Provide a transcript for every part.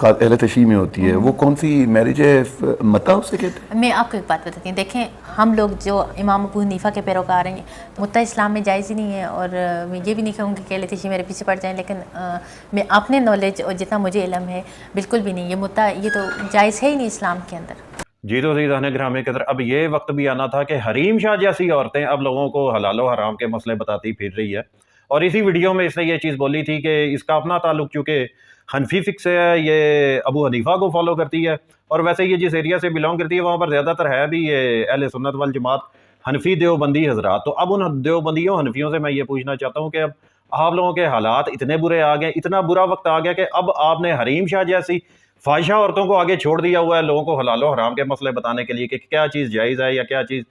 اہل تشیع میں ہوتی ہے وہ کون سی میرج ہے؟ متا اسے کہتے ہیں؟ میں آپ کو ایک بات بتاتی ہوں، دیکھیں ہم لوگ جو امام ابو حنیفہ کے پیروکار ہیں، متا اسلام میں جائز ہی نہیں ہے، اور میں یہ بھی نہیں کہوں گی کہ اہل تشیع میرے پیچھے پڑ جائیں، لیکن میں اپنے نالج اور جتنا مجھے علم ہے بالکل بھی نہیں، یہ متا یہ تو جائز ہے ہی نہیں اسلام کے اندر۔ جی تو عزیزان گرامی قدر، اب یہ وقت بھی آنا تھا کہ حریم شاہ جیسی عورتیں اب لوگوں کو حلال و حرام کے مسئلے بتاتی پھر رہی ہے، اور اسی ویڈیو میں اس نے یہ چیز بولی تھی کہ اس کا اپنا تعلق چونکہ حنفی فقہ سے ہے، یہ ابو حنیفہ کو فالو کرتی ہے، اور ویسے یہ جس ایریا سے بلانگ کرتی ہے وہاں پر زیادہ تر ہے بھی یہ اہل سنت والجماعت حنفی دیوبندی حضرات۔ تو اب ان دیوبندیوں حنفیوں سے میں یہ پوچھنا چاہتا ہوں کہ اب آپ لوگوں کے حالات اتنے برے آ گئے، اتنا برا وقت آ گیا کہ اب آپ نے حریم شاہ جیسی فاحشہ عورتوں کو آگے چھوڑ دیا ہوا ہے لوگوں کو حلال و حرام کے مسئلے بتانے کے لیے کہ کیا چیز جائز ہے یا کیا چیز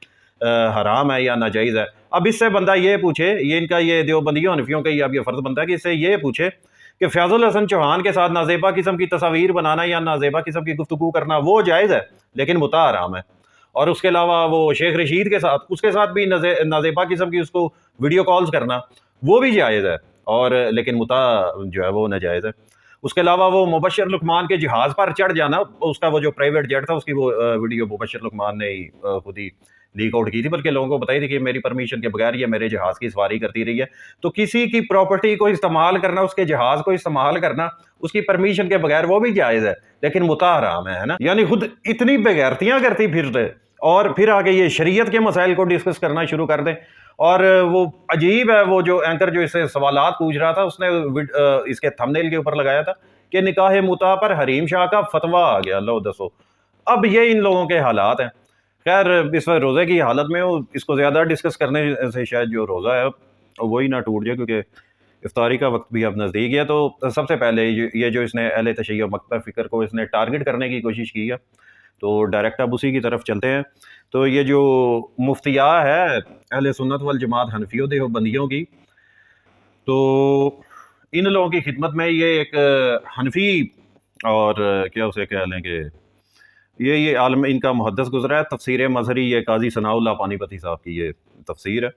حرام ہے یا ناجائز ہے۔ اب اس سے بندہ یہ پوچھے، یہ ان کا یہ دیوبندیوں حنفیوں کا یہ اب یہ فرض بنتا ہے کہ اس سے یہ پوچھے کہ فیاض الحسن چوہان کے ساتھ نازیبا قسم کی تصاویر بنانا یا نازیبا قسم کی گفتگو کرنا وہ جائز ہے لیکن متا حرام ہے، اور اس کے علاوہ وہ شیخ رشید کے ساتھ اس کے ساتھ بھی نازیبا قسم کی اس کو ویڈیو کالز کرنا وہ بھی جائز ہے، اور لیکن متا جو ہے وہ ناجائز ہے۔ اس کے علاوہ وہ مبشر لقمان کے جہاز پر چڑھ جانا، اس کا وہ جو پرائیویٹ جیٹ تھا اس کی وہ ویڈیو مبشر لقمان نے خود ہی لیک آؤٹ کی تھی، بلکہ لوگوں کو بتائی تھی کہ میری پرمیشن کے بغیر یہ میرے جہاز کی سواری کرتی رہی ہے۔ تو کسی کی پراپرٹی کو استعمال کرنا، اس کے جہاز کو استعمال کرنا اس کی پرمیشن کے بغیر وہ بھی جائز ہے لیکن متا حرام ہے نا، یعنی خود اتنی بغیرتیاں کرتی پھرتے اور پھر آگے یہ شریعت کے مسائل کو ڈسکس کرنا شروع کر دیں۔ اور وہ عجیب ہے، وہ جو اینکر جو اس سے سوالات پوچھ رہا تھا اس نے اس کے تھمبنیل کے اوپر لگایا تھا کہ نکاح متا پر حریم شاہ کا فتویٰ آ گیا، لو دسو۔ اب یہ ان لوگوں کے حالات ہیں۔ خیر اس وقت روزے کی حالت میں اس کو زیادہ ڈسکس کرنے سے شاید جو روزہ ہے وہی نہ ٹوٹ جائے، کیونکہ افطاری کا وقت بھی اب نزدیک ہے۔ تو سب سے پہلے یہ جو اس نے اہل تشیع و مکتب فکر کو اس نے ٹارگٹ کرنے کی کوشش کی ہے، تو ڈائریکٹ اب اسی کی طرف چلتے ہیں۔ تو یہ جو مفتیاء ہے اہل سنت والجماعت حنفیوں دیوبندیوں کی، تو ان لوگوں کی خدمت میں یہ ایک حنفی اور کیا اسے کہہ لیں کہ یہ عالم ان کا محدث گزرا ہے، تفسیر مظہری، یہ قاضی ثناء اللہ پانی پتی صاحب کی یہ تفسیر ہے،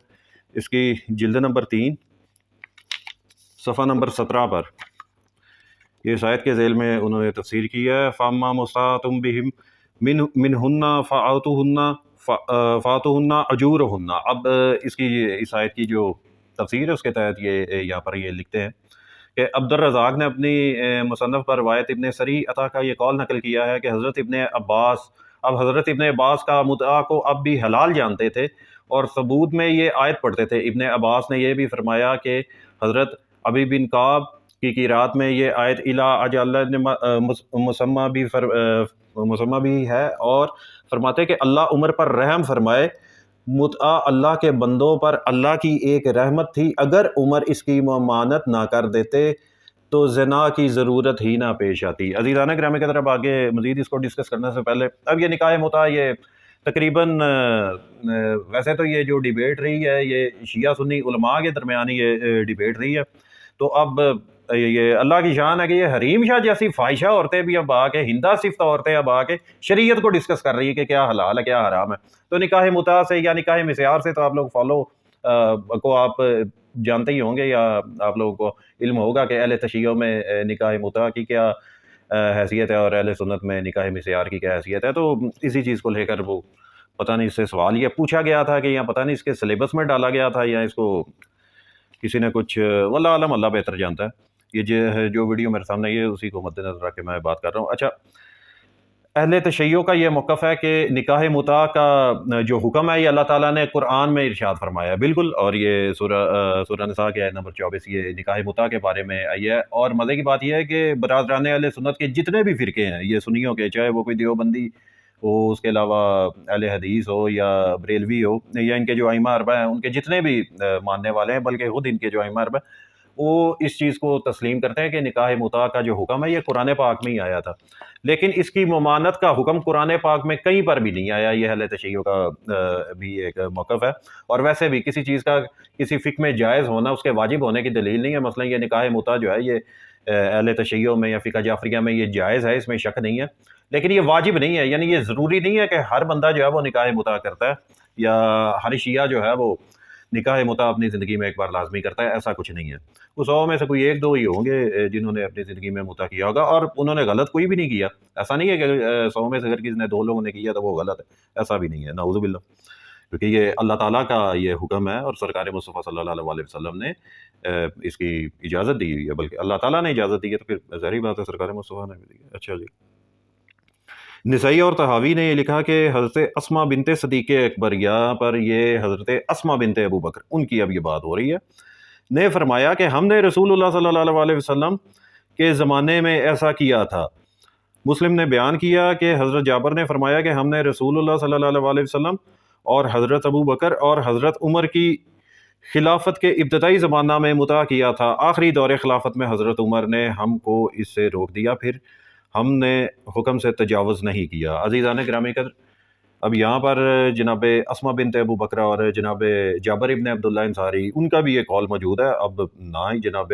اس کی جلد نمبر 3 صفحہ نمبر 17 پر یہ اس آیت کے ذیل میں انہوں نے تفسیر کی ہے، فَأَمَّا مُسْتَطَعْتُم بِهِم مِّنْهُنَّ فَآتُوهُنَّ أُجُورَهُنَّ۔ اب اس کی اس آیت کی جو تفسیر ہے اس کے تحت یہ یہاں پر یہ لکھتے ہیں کہ عبد الرزاق نے اپنی مصنف پر روایت ابن سری عطا کا یہ قول نقل کیا ہے کہ حضرت ابن عباس کا متعہ کو اب بھی حلال جانتے تھے، اور ثبوت میں یہ آیت پڑھتے تھے۔ ابن عباس نے یہ بھی فرمایا کہ حضرت ابی بن کعب کی قرات میں یہ آیت الا اجل مسمہ بھی ہے، اور فرماتے کہ اللہ عمر پر رحم فرمائے، متعہ اللہ کے بندوں پر اللہ کی ایک رحمت تھی، اگر عمر اس کی ممانعت نہ کر دیتے تو زنا کی ضرورت ہی نہ پیش آتی۔ عزیزان گرامی کی طرف آگے مزید اس کو ڈسکس کرنے سے پہلے اب یہ نکاح متعہ یہ تقریباً ویسے تو یہ جو ڈیبیٹ رہی ہے یہ شیعہ سنی علماء کے درمیان یہ ڈیبیٹ رہی ہے، تو اب یہ اللہ کی شان ہے کہ یہ حریم شاہ جیسی فاحشہ عورتیں بھی اب آ کے ہندہ صفت عورتیں اب آ کے شریعت کو ڈسکس کر رہی ہے کہ کیا حلال ہے کیا حرام ہے۔ تو نکاح متعہ سے یا نکاح مسیار سے تو آپ لوگ فالو کو آپ جانتے ہی ہوں گے یا آپ لوگوں کو علم ہوگا کہ اہل تشیع میں نکاح متعہ کی کیا حیثیت ہے اور اہل سنت میں نکاح مسیار کی کیا حیثیت ہے۔ تو اسی چیز کو لے کر وہ پتہ نہیں اس سے سوال یہ پوچھا گیا تھا کہ یا پتہ نہیں اس کے سلیبس میں ڈالا گیا تھا یا اس کو کسی نے کچھ، واللہ عالم، اللہ بہتر جانتا ہے۔ یہ جو ویڈیو میرے سامنے یہ اسی کو مد نظر رکھ کے میں بات کر رہا ہوں۔ اچھا، اہل تشیع کا یہ موقف ہے کہ نکاح متعہ کا جو حکم ہے یہ اللہ تعالیٰ نے قرآن میں ارشاد فرمایا ہے، بالکل، اور یہ سورہ نساء کی آیت نمبر 24 یہ نکاح متعہ کے بارے میں آئی ہے۔ اور مزے کی بات یہ ہے کہ برادران اہل سنت کے جتنے بھی فرقے ہیں یہ سنیوں کے، چاہے وہ کوئی دیوبندی ہو، اس کے علاوہ اہل حدیث ہو یا بریلوی ہو یا ان کے جو ائمہ اربعہ ہیں، ان کے جتنے بھی ماننے والے ہیں، بلکہ خود ان کے جو ائمہ اربعہ وہ اس چیز کو تسلیم کرتے ہیں کہ نکاح متعہ کا جو حکم ہے یہ قرآن پاک میں ہی آیا تھا، لیکن اس کی ممانعت کا حکم قرآن پاک میں کہیں پر بھی نہیں آیا۔ یہ اہل تشیع کا بھی ایک موقف ہے، اور ویسے بھی کسی چیز کا کسی فقہ میں جائز ہونا اس کے واجب ہونے کی دلیل نہیں ہے۔ مثلا یہ نکاح متعہ جو ہے یہ اہل تشیع میں یا فقہ جعفریہ میں یہ جائز ہے، اس میں شک نہیں ہے، لیکن یہ واجب نہیں ہے، یعنی یہ ضروری نہیں ہے کہ ہر بندہ جو ہے وہ نکاح متعہ کرتا ہے یا ہر شیعہ جو ہے وہ نکاح متع اپنی زندگی میں ایک بار لازمی کرتا ہے، ایسا کچھ نہیں ہے۔ اس 100 میں سے کوئی 1-2 ہی ہوں گے جنہوں نے اپنی زندگی میں متع کیا ہوگا، اور انہوں نے غلط کوئی بھی نہیں کیا۔ ایسا نہیں ہے کہ 100 میں سے اگر کسی نے 2 لوگوں نے کیا تو وہ غلط ہے، ایسا بھی نہیں ہے، نعوذ باللہ، کیونکہ یہ اللہ تعالیٰ کا یہ حکم ہے اور سرکار مصطفیٰ صلی اللہ علیہ وسلم نے اس کی اجازت دی ہوئی ہے، بلکہ اللہ تعالیٰ نے اجازت دی ہے تو پھر ظاہری بات ہے سرکار مصطفیٰ نے بھی دی ہے۔ اچھا جی، نسائی اور طحاوی نے یہ لکھا کہ حضرت اسما بنت صدیق اکبر، یہاں پر یہ حضرت اسما بنت ابو بکر، ان کی اب یہ بات ہو رہی ہے، نے فرمایا کہ ہم نے رسول اللہ صلی اللہ علیہ وسلم کے زمانے میں ایسا کیا تھا۔ مسلم نے بیان کیا کہ حضرت جابر نے فرمایا کہ ہم نے رسول اللہ صلی اللہ علیہ وسلم اور حضرت ابو بکر اور حضرت عمر کی خلافت کے ابتدائی زمانہ میں متع کیا تھا، آخری دور خلافت میں حضرت عمر نے ہم کو اس سے روک دیا، پھر ہم نے حکم سے تجاوز نہیں کیا۔ عزیزان گرامی قدر، اب یہاں پر جناب اسما بنت ابو بکر اور جناب جابر ابن عبداللہ انصاری، ان کا بھی یہ قول موجود ہے۔ اب نہ ہی جناب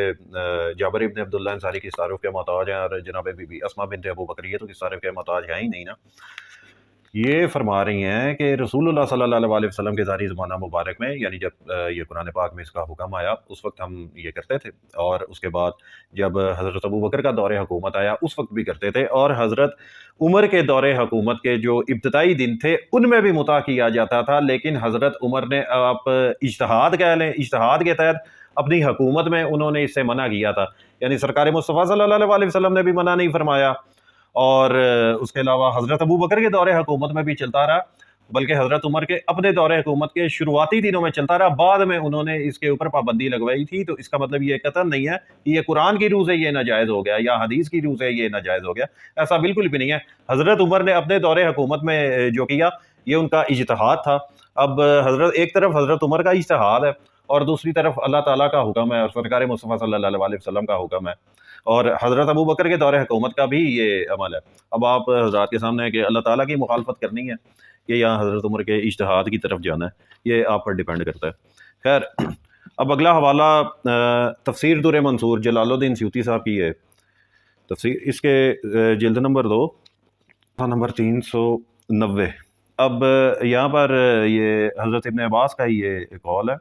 جابر ابن عبداللہ انصاری کس تعارف کے محتاج ہیں، اور جناب بی بی اسما بنت ابو بکر یہ تو کس تعارف کے محتاج ہیں ہی نہیں نا۔ یہ فرما رہی ہیں کہ رسول اللہ صلی اللہ علیہ وسلم کے ظاہری زمانہ مبارک میں، یعنی جب یہ قرآن پاک میں اس کا حکم آیا اس وقت ہم یہ کرتے تھے، اور اس کے بعد جب حضرت ابو بکر کا دور حکومت آیا اس وقت بھی کرتے تھے، اور حضرت عمر کے دور حکومت کے جو ابتدائی دن تھے ان میں بھی متع کیا جاتا تھا، لیکن حضرت عمر نے آپ اجتہاد کہہ لیں، اجتہاد کے تحت اپنی حکومت میں انہوں نے اس سے منع کیا تھا، یعنی سرکار مصطفیٰ صلی اللہ علیہ وسلم نے بھی منع نہیں فرمایا، اور اس کے علاوہ حضرت ابو بکر کے دور حکومت میں بھی چلتا رہا، بلکہ حضرت عمر کے اپنے دور حکومت کے شروعاتی دنوں میں چلتا رہا، بعد میں انہوں نے اس کے اوپر پابندی لگوائی تھی۔ تو اس کا مطلب یہ قطعاً نہیں ہے کہ یہ قرآن کی روح سے یہ ناجائز ہو گیا یا حدیث کی روح سے یہ ناجائز ہو گیا، ایسا بالکل بھی نہیں ہے۔ حضرت عمر نے اپنے دور حکومت میں جو کیا یہ ان کا اجتہاد تھا۔ اب ایک طرف حضرت عمر کا اجتہاد ہے اور دوسری طرف اللہ تعالیٰ کا حکم ہے اور سرکار مصطفیٰ صلی اللہ علیہ وسلم کا حکم ہے، اور حضرت ابو بکر کے دور حکومت کا بھی یہ عمل ہے۔ اب آپ حضرات کے سامنے ہے کہ اللہ تعالیٰ کی مخالفت کرنی ہے کہ یا حضرت عمر کے اجتہاد کی طرف جانا ہے، یہ آپ پر ڈیپینڈ کرتا ہے۔ خیر، اب اگلا حوالہ تفسیر در منصور، جلال الدین سیوطی صاحب کی ہے تفسیر، اس کے جلد نمبر 2 نمبر 390۔ اب یہاں پر یہ حضرت ابن عباس کا یہ قول ہے۔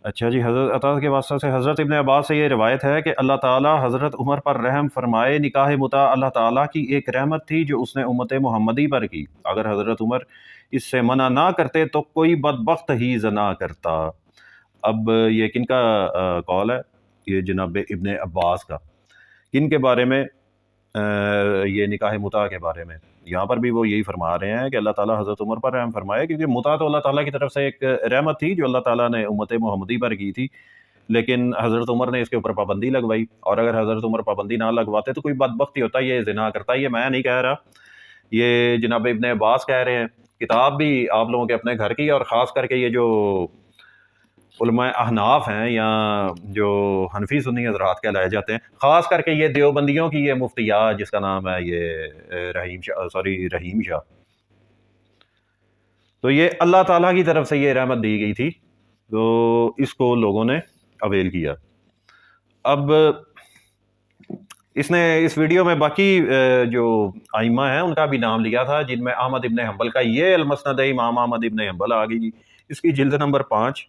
اچھا جی، حضرت عطا کے واسطہ سے حضرت ابن عباس سے یہ روایت ہے کہ اللہ تعالیٰ حضرت عمر پر رحم فرمائے، نکاح متع اللہ تعالیٰ کی ایک رحمت تھی جو اس نے امت محمدی پر کی، اگر حضرت عمر اس سے منع نہ کرتے تو کوئی بدبخت ہی زنا کرتا۔ اب یہ کن کا قول ہے؟ یہ جناب ابن عباس کا، کن کے بارے میں؟ یہ نکاح متع کے بارے میں۔ یہاں پر بھی وہ یہی فرما رہے ہیں کہ اللہ تعالیٰ حضرت عمر پر رحم فرمائے، کیونکہ متع تو اللہ تعالیٰ کی طرف سے ایک رحمت تھی جو اللہ تعالیٰ نے امت محمدی پر کی تھی، لیکن حضرت عمر نے اس کے اوپر پابندی لگوائی، اور اگر حضرت عمر پابندی نہ لگواتے تو کوئی بدبختی ہوتا، یہ زنا کرتا۔ یہ میں نہیں کہہ رہا، یہ جناب ابن عباس کہہ رہے ہیں، کتاب بھی آپ لوگوں کے اپنے گھر کی، اور خاص کر کے یہ جو علماء احناف ہیں یا جو حنفی سنی حضرات کہلائے جاتے ہیں، خاص کر کے یہ دیوبندیوں کی یہ مفتیات جس کا نام ہے یہ رحیم شاہ، تو یہ اللہ تعالیٰ کی طرف سے یہ رحمت دی گئی تھی، تو اس کو لوگوں نے اویل کیا۔ اب اس نے اس ویڈیو میں باقی جو ائمہ ہیں ان کا بھی نام لیا تھا، جن میں احمد ابن حنبل کا یہ المسند امام احمد ابن حنبل آ گئی جی، اس کی جلد نمبر 5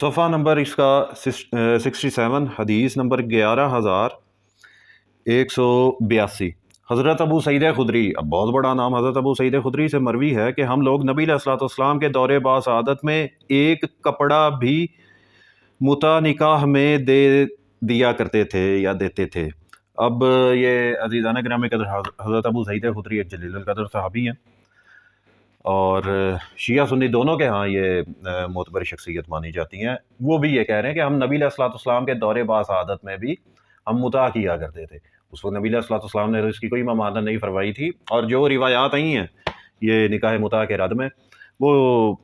صفحہ نمبر اس کا 67، حدیث نمبر 11182۔ حضرت ابو سعید خدری، اب بہت بڑا نام، حضرت ابو سعید خدری سے مروی ہے کہ ہم لوگ نبی علیہ الصلوۃ والسلام کے دور باسعادت میں ایک کپڑا بھی متع نکاح میں دے دیا کرتے تھے یا دیتے تھے۔ اب یہ عزیزان گرامی قدر، حضرت ابو سعید خدری ایک جلیل القدر صحابی ہیں، اور شیعہ سنی دونوں کے ہاں یہ معتبر شخصیت مانی جاتی ہیں۔ وہ بھی یہ کہہ رہے ہیں کہ ہم نبی علیہ الصلوۃ والسلام کے دور باسعادت میں بھی ہم متع کیا کرتے تھے، اس وقت نبی علیہ الصلوۃ والسلام نے اس کی کوئی ممانعت نہیں فرمائی تھی، اور جو روایات آئی ہیں یہ نکاح متع کے رد میں، وہ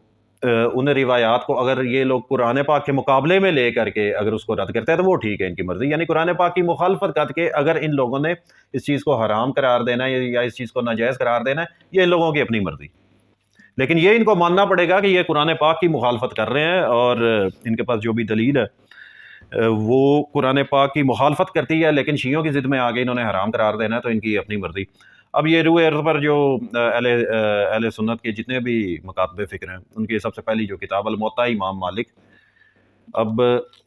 ان روایات کو اگر یہ لوگ قرآن پاک کے مقابلے میں لے کر کے اگر اس کو رد کرتے ہیں تو وہ ٹھیک ہے، ان کی مرضی، یعنی قرآن پاک کی مخالفت کر کے اگر ان لوگوں نے اس چیز کو حرام قرار دینا ہے یا اس چیز کو ناجائز قرار دینا ہے، یہ ان لوگوں کی اپنی مرضی، لیکن یہ ان کو ماننا پڑے گا کہ یہ قرآن پاک کی مخالفت کر رہے ہیں، اور ان کے پاس جو بھی دلیل ہے وہ قرآن پاک کی مخالفت کرتی ہے، لیکن شیعوں کی ضد میں آگے انہوں نے حرام قرار دینا ہے، تو ان کی اپنی مرضی۔ اب یہ روح ارض پر جو اہل سنت کے جتنے بھی مکاتب فکر ہیں، ان کی سب سے پہلی جو کتاب الموطا امام مالک اب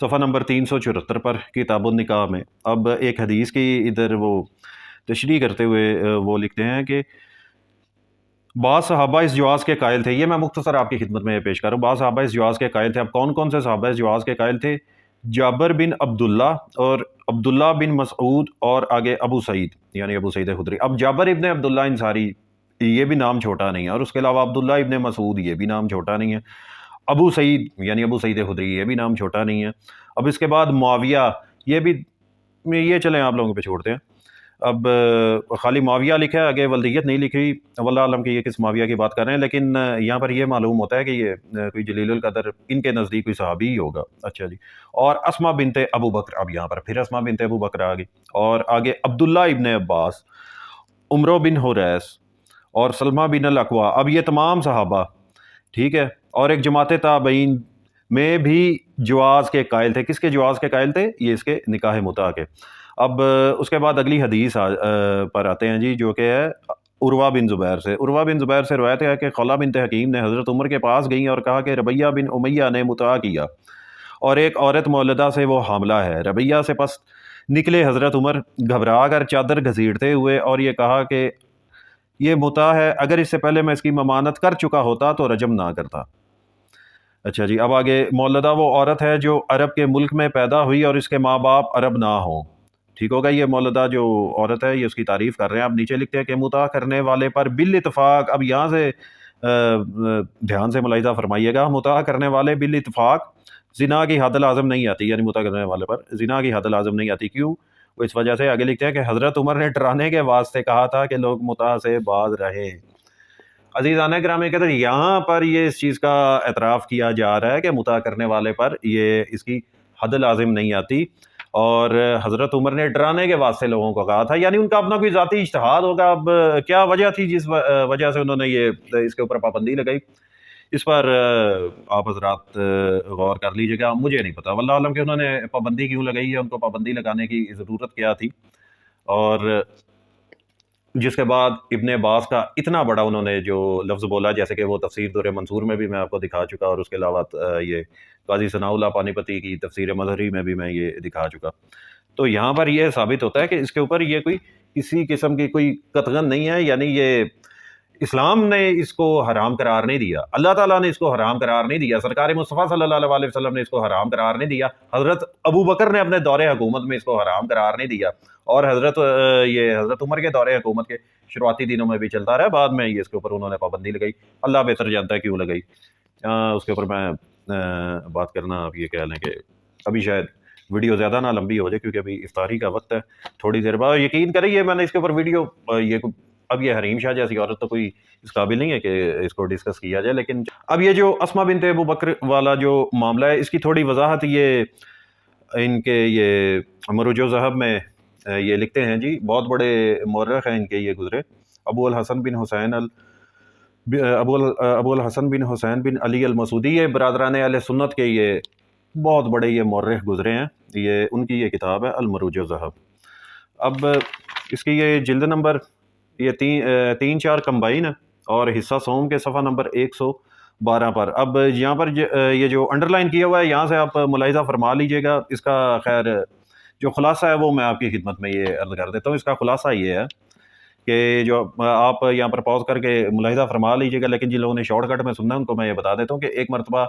صفحہ نمبر 374 پر کتاب النکاح میں اب ایک حدیث کی ادھر وہ تشریح کرتے ہوئے وہ لکھتے ہیں کہ بعض صحابہ اس جواز کے قائل تھے. یہ میں مختصر آپ کی خدمت میں پیش کر رہا ہوں. بعض صحابہ اس جواز کے قائل تھے. اب کون کون سے صحابہ اس جواز کے قائل تھے؟ جابر بن عبداللہ اور عبداللہ بن مسعود اور آگے ابو سعید یعنی ابو سعید خدری. اب جابر ابن عبداللہ انصاری یہ بھی نام چھوٹا نہیں ہے، اور اس کے علاوہ عبداللہ ابن مسعود یہ بھی نام چھوٹا نہیں ہے. ابو سعید یعنی ابو سعید خدری یہ بھی نام چھوٹا نہیں ہے. اب اس کے بعد معاویہ یہ بھی، یہ چلیں آپ لوگوں پہ چھوڑتے ہیں. اب خالی معاویہ لکھا ہے، آگے ولدیت نہیں لکھی. واللہ عالم کہ یہ کس معاویہ کی بات کر رہے ہیں، لیکن یہاں پر یہ معلوم ہوتا ہے کہ یہ کوئی جلیل القدر ان کے نزدیک کوئی صحابی ہی ہوگا. اچھا جی. اور اسما بنت ابو بکر، اب یہاں پر پھر اسما بنت ابو بکر آ گئی. اور آگے عبداللہ ابن عباس، عمرو بن حریث اور سلمہ بن الاکوع. اب یہ تمام صحابہ، ٹھیک ہے، اور ایک جماعت تابعین میں بھی جواز کے قائل تھے. کس کے جواز کے قائل تھے؟ یہ اس کے نکاح متع کے. اب اس کے بعد اگلی حدیث پر آتے ہیں جی، جو کہ ہے عروہ بن زبیر سے. عروہ بن زبیر سے روایت ہے کہ خولہ بنت حکیم نے حضرت عمر کے پاس گئیں اور کہا کہ ربیہ بن امیہ نے متع کیا اور ایک عورت مولدہ سے وہ حاملہ ہے. ربیہ سے پس نکلے حضرت عمر گھبرا کر چادر گھسیٹتے ہوئے اور یہ کہا کہ یہ متع ہے، اگر اس سے پہلے میں اس کی ممانت کر چکا ہوتا تو رجم نہ کرتا. اچھا جی. اب آگے مولدہ وہ عورت ہے جو عرب کے ملک میں پیدا ہوئی اور اس کے ماں باپ عرب نہ ہوں. ٹھیک ہوگا. یہ مولدہ جو عورت ہے یہ اس کی تعریف کر رہے ہیں. اب نیچے لکھتے ہیں کہ متع کرنے والے پر بالاتفاق، اب یہاں سے دھیان سے ملاحظہ فرمائیے گا، متع کرنے والے بالاتفاق زنا کی حد لازم نہیں آتی، یعنی متع کرنے والے پر زنا کی حد لازم نہیں آتی. کیوں؟ وہ اس وجہ سے آگے لکھتے ہیں کہ حضرت عمر نے ڈرانے کے واسطے کہا تھا کہ لوگ متع سے باز رہے. عزیزان گرامی قدر، یہاں پر یہ اس چیز کا اعتراف کیا جا رہا ہے کہ متع کرنے والے پر یہ اس کی حد لازم نہیں آتی، اور حضرت عمر نے ڈرانے کے واسطے لوگوں کو کہا تھا، یعنی ان کا اپنا کوئی ذاتی اجتہاد ہوگا. اب کیا وجہ تھی جس وجہ سے انہوں نے یہ اس کے اوپر پابندی لگائی، اس پر آپ حضرات غور کر لیجیے گا. مجھے نہیں پتا واللہ عالم کہ انہوں نے پابندی کیوں لگائی ہے، ان کو پابندی لگانے کی ضرورت کیا تھی. اور جس کے بعد ابن عباس کا اتنا بڑا انہوں نے جو لفظ بولا، جیسے کہ وہ تفسیر در منصور میں بھی میں آپ کو دکھا چکا، اور اس کے علاوہ یہ قاضی ثناء اللہ پانی پتی کی تفسیر مظہری میں بھی میں یہ دکھا چکا. تو یہاں پر یہ ثابت ہوتا ہے کہ اس کے اوپر یہ کوئی کسی قسم کی کوئی قطعاً نہیں ہے، یعنی یہ اسلام نے اس کو حرام قرار نہیں دیا، اللہ تعالیٰ نے اس کو حرام قرار نہیں دیا، سرکار مصطفیٰ صلی اللہ علیہ وسلم نے اس کو حرام قرار نہیں دیا، حضرت ابو بکر نے اپنے دور حکومت میں اس کو حرام قرار نہیں دیا، اور حضرت عمر کے دور حکومت کے شروعاتی دنوں میں بھی چلتا رہا. بعد میں یہ اس کے اوپر انہوں نے پابندی لگائی. اللہ بہتر جانتا ہے کیوں لگائی. اس کے اوپر میں بات کرنا آپ یہ کہہ لیں کہ ابھی شاید ویڈیو زیادہ نہ لمبی ہو جائے، کیونکہ ابھی افطاری کا وقت ہے تھوڑی دیر بعد. یقین کریں یہ میں نے اس کے اوپر ویڈیو اب یہ حریم شاہ جیسی عورت تو کوئی اس قابل نہیں ہے کہ اس کو ڈسکس کیا جائے. لیکن اب یہ جو اسما بنت ابو بکر والا جو معاملہ ہے، اس کی تھوڑی وضاحت یہ ان کے یہ مروج و ذہب میں یہ لکھتے ہیں جی. بہت بڑے مورخ ہیں ان کے یہ گزرے، ابو الحسن بن حسین بن علی المسعودی، یہ برادران اہل سنت کے یہ بہت بڑے یہ مورخ گزرے ہیں. یہ ان کی یہ کتاب ہے المروج و ذہب. اب اس کی یہ جلد نمبر یہ 3-4 کمبائن ہے، اور حصہ سوم کے صفحہ نمبر 112 پر. اب یہاں پر یہ جو انڈر لائن کیا ہوا ہے، یہاں سے آپ ملاحظہ فرما لیجئے گا. اس کا خیر جو خلاصہ ہے وہ میں آپ کی خدمت میں یہ عرض کر دیتا ہوں. اس کا خلاصہ یہ ہے کہ جو آپ یہاں پر پاز کر کے ملاحظہ فرما لیجئے گا، لیکن جن لوگوں نے شارٹ کٹ میں سننا ہے ان کو میں یہ بتا دیتا ہوں کہ ایک مرتبہ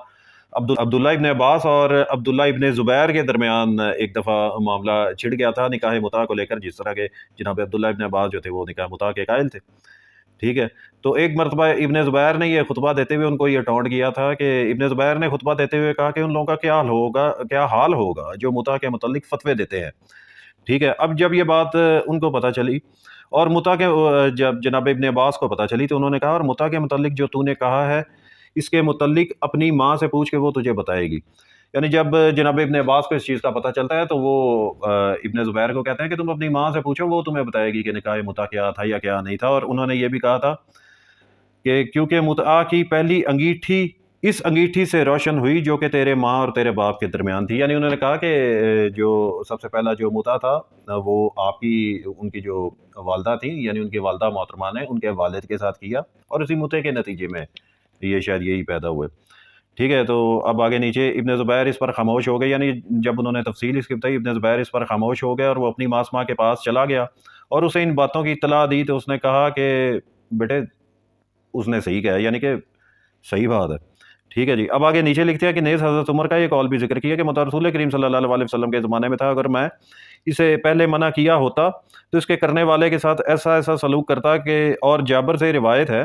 عبداللہ ابن عباس اور عبداللہ ابن زبیر کے درمیان ایک دفعہ معاملہ چھڑ گیا تھا نکاح متع کو لے کر، جس طرح کے جناب عبداللہ ابن عباس جو تھے وہ نکاح متع کے قائل تھے. ٹھیک ہے. تو ایک مرتبہ ابن زبیر نے یہ خطبہ دیتے ہوئے ان کو یہ ٹونٹ کیا تھا کہ ابن زبیر نے خطبہ دیتے ہوئے کہا کہ ان لوگوں کا کیا حال ہوگا جو متع کے متعلق فتوے دیتے ہیں. ٹھیک ہے. اب جب یہ بات ان کو پتہ چلی اور متع کے جب جناب ابن عباس کو پتہ چلی تو انہوں نے کہا، اور متع کے متعلق جو تو نے کہا ہے اس کے متعلق اپنی ماں سے پوچھ کے وہ تجھے بتائے گی. یعنی جب جناب ابن عباس کو اس چیز کا پتہ چلتا ہے تو وہ ابن زبیر کو کہتے ہیں کہ تم اپنی ماں سے پوچھو، وہ تمہیں بتائے گی کہ نکاح متع کیا تھا یا کیا نہیں تھا. اور انہوں نے یہ بھی کہا تھا کہ کیونکہ متع کی پہلی انگیٹھی اس انگیٹھی سے روشن ہوئی جو کہ تیرے ماں اور تیرے باپ کے درمیان تھی. یعنی انہوں نے کہا کہ جو سب سے پہلا جو متع تھا وہ آپ کی ان کی جو والدہ تھیں، یعنی ان کی والدہ محترمہ نے ان کے والد کے ساتھ کیا، اور اسی متع کے نتیجے میں یہ شاید یہی پیدا ہوئے. ٹھیک ہے، تو اب آگے نیچے ابن زبیر اس پر خاموش ہو گئے، یعنی جب انہوں نے تفصیل اس کی بتائی ابن زبیر اس پر خاموش ہو گیا اور وہ اپنی ماسما کے پاس چلا گیا اور اسے ان باتوں کی اطلاع دی تو اس نے کہا کہ بیٹے اس نے صحیح کہا، یعنی کہ صحیح بات ہے. ٹھیک ہے جی. اب آگے نیچے لکھتے ہیں کہ نیز حضرت عمر کا یہ قول بھی ذکر کیا کہ رسول کریم صلی اللہ علیہ وسلم کے زمانے میں تھا، اگر میں اسے پہلے منع کیا ہوتا تو اس کے کرنے والے کے ساتھ ایسا سلوک کرتا کہ، اور جابر سے روایت ہے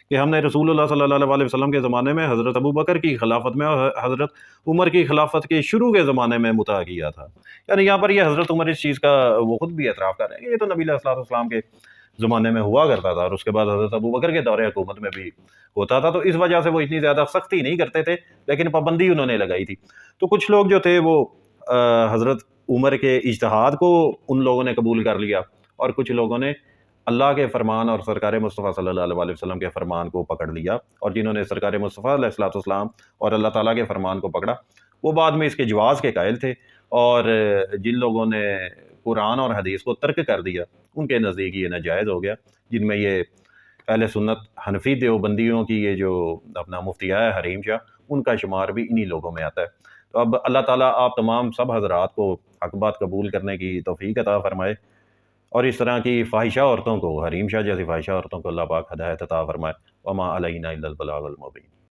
کہ ہم نے رسول اللہ صلی اللہ علیہ وسلم کے زمانے میں حضرت ابو بکر کی خلافت میں اور حضرت عمر کی خلافت کے شروع کے زمانے میں مطاع کیا تھا. یعنی یہاں پر یہ حضرت عمر اس چیز کا وہ خود بھی اعتراف کر رہے ہیں کہ یہ تو نبی علیہ الصلوۃ والسلام کے زمانے میں ہوا کرتا تھا اور اس کے بعد حضرت ابو بکر کے دور حکومت میں بھی ہوتا تھا، تو اس وجہ سے وہ اتنی زیادہ سختی نہیں کرتے تھے لیکن پابندی انہوں نے لگائی تھی. تو کچھ لوگ جو تھے وہ حضرت عمر کے اجتہاد کو ان لوگوں نے قبول کر لیا اور کچھ لوگوں نے اللہ کے فرمان اور سرکار مصطفیٰ صلی اللہ علیہ وسلم کے فرمان کو پکڑ لیا، اور جنہوں نے سرکار مصطفیٰ علیہ الصلوۃ والسلام اور اللہ تعالیٰ کے فرمان کو پکڑا وہ بعد میں اس کے جواز کے قائل تھے، اور جن لوگوں نے قرآن اور حدیث کو ترک کر دیا ان کے نزدیک یہ ناجائز ہو گیا، جن میں یہ اہل سنت حنفی دیوبندیوں کی یہ جو اپنا مفتیہ ہے حریم شاہ، ان کا شمار بھی انہی لوگوں میں آتا ہے. تو اب اللہ تعالیٰ آپ تمام سب حضرات کو حق بات قبول کرنے کی توفیق عطا فرمائے، اور اس طرح کی فاحشہ عورتوں کو، حریم شاہ جیسی فاحشہ عورتوں کو اللہ پاک ہدایت عطا فرمائے. وما علینا الا البلاغ المبین.